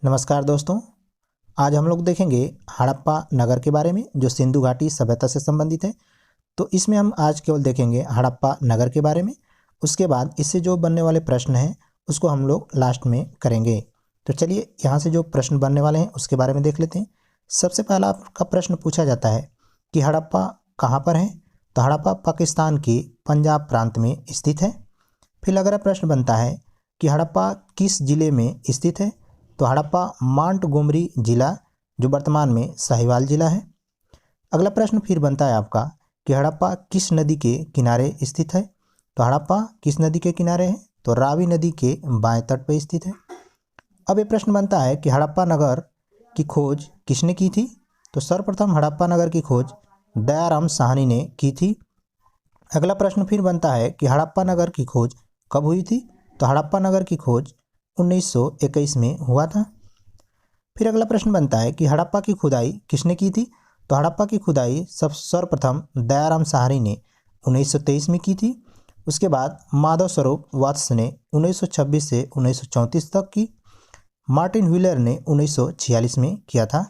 नमस्कार दोस्तों। आज हम लोग देखेंगे हड़प्पा नगर के बारे में जो सिंधु घाटी सभ्यता से संबंधित है। तो इसमें हम आज केवल देखेंगे हड़प्पा नगर के बारे में। उसके बाद इससे जो बनने वाले प्रश्न हैं उसको हम लोग लास्ट में करेंगे। तो चलिए यहाँ से जो प्रश्न बनने वाले हैं उसके बारे में देख लेते हैं। सबसे पहला आपका प्रश्न पूछा जाता है कि हड़प्पा कहाँ पर है। तो हड़प्पा पाकिस्तान के पंजाब प्रांत में स्थित है। फिर अगला प्रश्न बनता है कि हड़प्पा किस जिले में स्थित है। तो हड़प्पा मांटगोमरी जिला जो वर्तमान में साहिवाल जिला है। अगला प्रश्न फिर बनता है आपका कि हड़प्पा किस नदी के किनारे स्थित है। तो हड़प्पा किस नदी के किनारे है। तो रावी नदी के बाएं तट पर स्थित है। अब ये प्रश्न बनता है कि हड़प्पा नगर की खोज किसने की थी। तो सर्वप्रथम हड़प्पा नगर की खोज दयाराम साहनी ने की थी। अगला प्रश्न फिर बनता है कि हड़प्पा नगर की खोज कब हुई थी। तो हड़प्पा नगर की खोज 1921 में हुआ था। फिर अगला प्रश्न बनता है कि हड़प्पा की खुदाई किसने की थी। तो हड़प्पा की खुदाई सर्वप्रथम दयाराम साहनी ने 1923 में की थी। उसके बाद माधव स्वरूप वत्स ने 1926 से 1934 तक की। मार्टिन व्हीलर ने 1946 में किया था।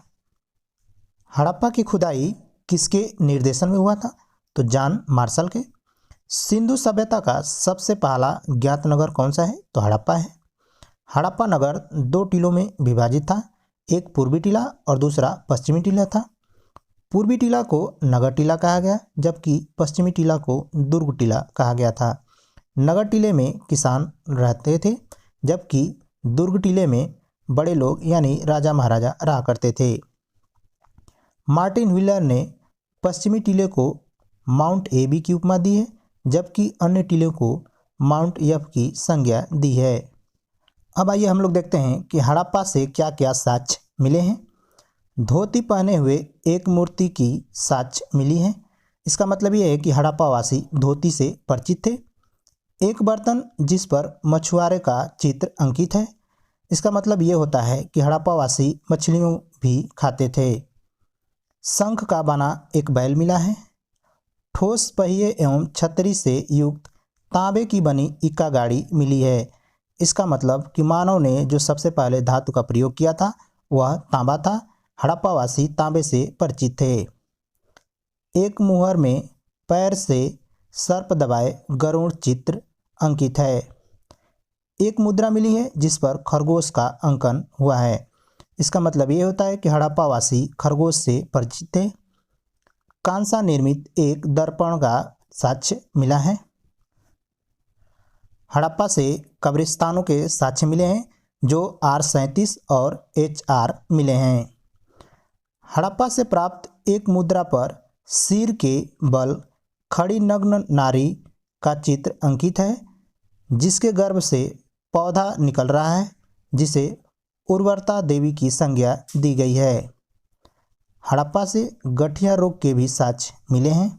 हड़प्पा की खुदाई किसके निर्देशन में हुआ था। तो जॉन मार्शल के। सिंधु सभ्यता का सबसे पहला ज्ञात नगर कौन सा है। तो हड़प्पा है। हड़प्पा नगर 2 टीलों में विभाजित था। एक पूर्वी टीला और दूसरा पश्चिमी टीला था। पूर्वी टीला को नगर टीला कहा गया जबकि पश्चिमी टीला को दुर्ग टीला कहा गया था। नगर टीले में किसान रहते थे जबकि दुर्ग टीले में बड़े लोग यानी राजा महाराजा रहा करते थे। मार्टिन व्हीलर ने पश्चिमी टीले को माउंट एबी की उपमा दी है जबकि अन्य टीले को माउंट एफ की संज्ञा दी है। अब आइए हम लोग देखते हैं कि हड़प्पा से क्या क्या साक्ष्य मिले हैं। धोती पहने हुए एक मूर्ति की साक्ष्य मिली है। इसका मतलब ये है कि हड़प्पावासी धोती से परिचित थे। एक बर्तन जिस पर मछुआरे का चित्र अंकित है। इसका मतलब ये होता है कि हड़प्पावासी मछलियों भी खाते थे। शंख का बना एक बैल मिला है। ठोस पहिए एवं छतरी से युक्त तांबे की बनी इक्का गाड़ी मिली है। इसका मतलब कि मानव ने जो सबसे पहले धातु का प्रयोग किया था वह तांबा था। हड़प्पावासी तांबे से परिचित थे। एक मुहर में पैर से सर्प दबाए गरुड़ चित्र अंकित है। एक मुद्रा मिली है जिस पर खरगोश का अंकन हुआ है। इसका मतलब ये होता है कि हड़प्पावासी खरगोश से परिचित थे। कांसा निर्मित एक दर्पण का साक्ष्य मिला है। हड़प्पा से कब्रिस्तानों के साक्ष्य मिले हैं जो R37 और HR मिले हैं। हड़प्पा से प्राप्त एक मुद्रा पर सिर के बल खड़ी नग्न नारी का चित्र अंकित है जिसके गर्भ से पौधा निकल रहा है जिसे उर्वरता देवी की संज्ञा दी गई है। हड़प्पा से गठिया रोग के भी साक्ष्य मिले हैं।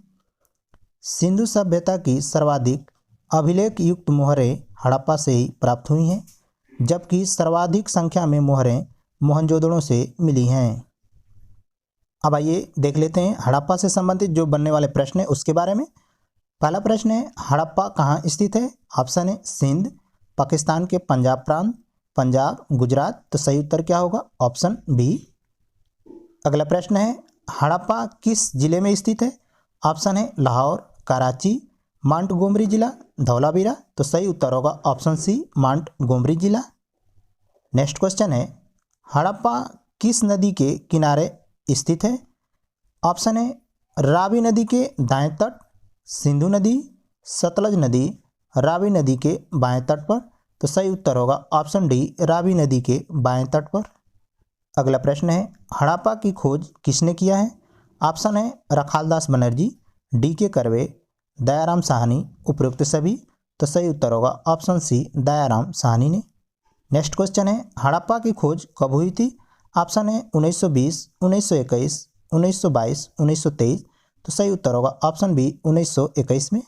सिंधु सभ्यता की सर्वाधिक अभिलेख युक्त मोहरें हड़प्पा से ही प्राप्त हुई हैं जबकि सर्वाधिक संख्या में मोहरें मोहनजोदड़ो से मिली हैं। अब आइए देख लेते हैं हड़प्पा से संबंधित जो बनने वाले प्रश्न हैं उसके बारे में। पहला प्रश्न है हड़प्पा कहाँ स्थित है। ऑप्शन है सिंध, पाकिस्तान के पंजाब प्रांत, पंजाब, गुजरात। तो सही उत्तर क्या होगा। Option B. अगला प्रश्न है हड़प्पा किस जिले में स्थित है। ऑप्शन है लाहौर, कराची, मांटगोमरी जिला, धौलावीरा। तो सही उत्तर होगा ऑप्शन सी मांटगोमरी जिला। नेक्स्ट क्वेश्चन है हड़प्पा किस नदी के किनारे स्थित है। ऑप्शन है रावी नदी के दाएं तट, सिंधु नदी, सतलज नदी, रावी नदी के बाएं तट पर। तो सही उत्तर होगा ऑप्शन डी रावी नदी के बाएं तट पर। अगला प्रश्न है हड़प्पा की खोज किसने किया है। ऑप्शन है रखालदास बनर्जी, D.K. कर्वे, दयाराम साहनी, उपरोक्त सभी। तो सही उत्तर होगा ऑप्शन सी दयाराम साहनी ने। नेक्स्ट क्वेश्चन है हड़प्पा की खोज कब हुई थी। ऑप्शन है 1920, 1921, 1922, 1923। तो सही उत्तर होगा ऑप्शन बी 1921 में।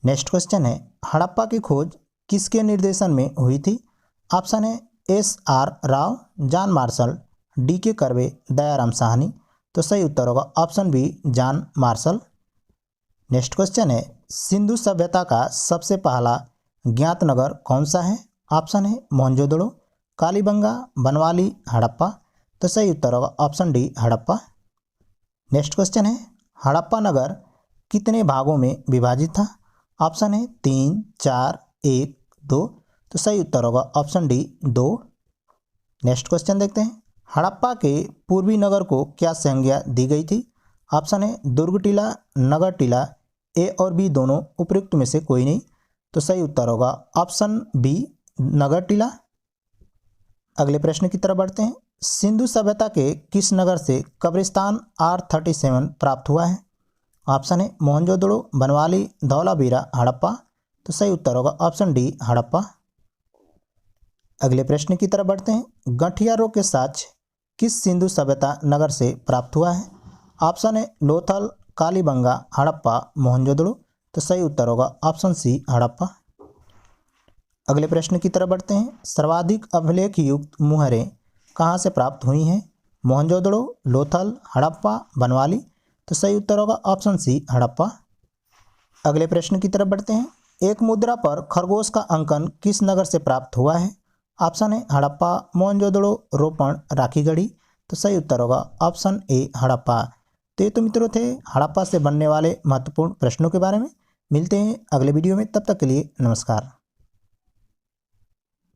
नेक्स्ट क्वेश्चन है हड़प्पा की खोज किसके निर्देशन में हुई थी। ऑप्शन है S.R. Rao, John Marshall, D.K. Karve, Dayaram Sahni. तो सही उत्तर होगा option B John Marshall. Next question है सिंधु सभ्यता का सबसे पहला ज्ञात नगर कौन सा है। ऑप्शन है मोहनजोदड़ो, कालीबंगा, बनवाली, हड़प्पा। तो सही उत्तर होगा option D Harappa. Next question है, हड़प्पा नगर कितने भागों में विभाजित था? ऑप्शन है 3, 4, 1, 2। तो सही उत्तर होगा ऑप्शन डी 2। नेक्स्ट क्वेश्चन देखते हैं, हड़प्पा के पूर्वी नगर को क्या संज्ञा दी गई थी? ऑप्शन है दुर्ग टीला, नगर टीला, ए और बी दोनों, उपयुक्त में से कोई नहीं। तो सही उत्तर होगा ऑप्शन बी नगर टीला। अगले प्रश्न की तरफ बढ़ते हैं, सिंधु सभ्यता के किस नगर से कब्रिस्तान R37 प्राप्त हुआ है? ऑप्शन है मोहनजोदड़ो, बनवाली, धौलावीरा, हड़प्पा। तो सही उत्तर होगा ऑप्शन डी हड़प्पा। अगले प्रश्न की तरफ बढ़ते हैं, गठियारों के साक्ष्य किस सिंधु सभ्यता नगर से प्राप्त हुआ है? ऑप्शन है लोथल, कालीबंगा, हड़प्पा, मोहनजोदड़ो। तो सही उत्तर होगा ऑप्शन सी हड़प्पा। अगले प्रश्न की तरफ बढ़ते हैं, सर्वाधिक अभिलेख युक्त मुहरें कहाँ से प्राप्त हुई हैं? मोहनजोदड़ो, लोथल, हड़प्पा, बनवाली। तो सही उत्तर होगा ऑप्शन सी हड़प्पा। अगले प्रश्न की तरफ बढ़ते हैं, एक मुद्रा पर खरगोश का अंकन किस नगर से प्राप्त हुआ है? ऑप्शन है हड़प्पा, मोहनजोदड़ो, रोपण, राखीगढ़ी। तो सही उत्तर होगा ऑप्शन ए हड़प्पा। तो ये तो मित्रों थे हड़प्पा से बनने वाले महत्वपूर्ण प्रश्नों के बारे में। मिलते हैं अगले वीडियो में, तब तक के लिए नमस्कार।